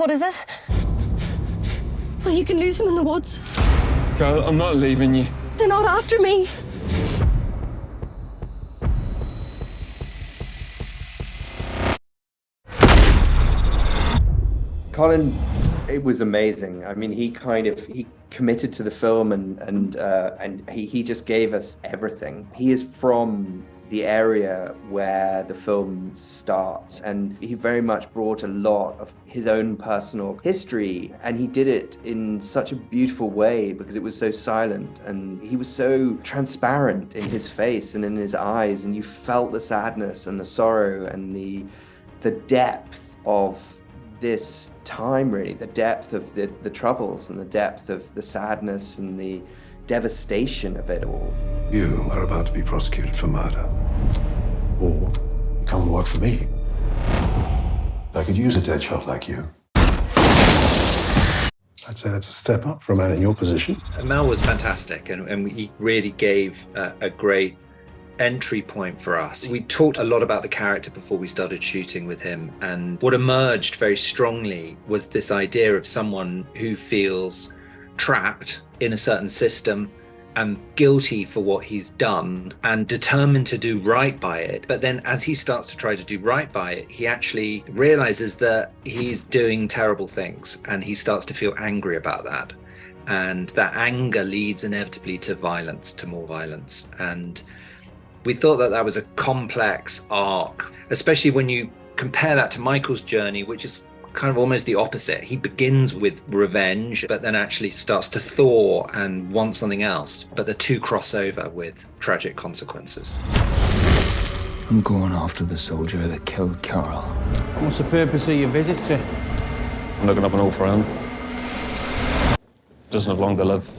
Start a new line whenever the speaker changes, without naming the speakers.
What is it? Well, you can lose them in the woods.
Girl, I'm not leaving you.
They're not after me.
Colin, it was amazing. I mean, he committed to the film and he just gave us everything. He is from the area where the film starts, and he very much brought a lot of his own personal history, and he did it in such a beautiful way because it was so silent, and he was so transparent in his face and in his eyes, and you felt the sadness and the sorrow and the depth of this time, really, the depth of the troubles and the depth of the sadness and the devastation of it all.
You are about to be prosecuted for murder. Or come and work for me. I could use a dead shot like you. I'd say that's a step up for a man in your position.
Mel was fantastic, and he really gave a great entry point for us. We talked a lot about the character before we started shooting with him, and what emerged very strongly was this idea of someone who feels trapped in a certain system and guilty for what he's done and determined to do right by it. But then as he starts to try to do right by it, he actually realizes that he's doing terrible things, and he starts to feel angry about that. And that anger leads inevitably to violence, to more violence. And we thought that that was a complex arc, especially when you compare that to Michael's journey, which is kind of almost the opposite. He begins with revenge, but then actually starts to thaw and want something else. But the two cross over with tragic consequences.
I'm going after the soldier that killed Carol.
What's the purpose of your visit, sir?
I'm looking up an old friend. Doesn't have long to live.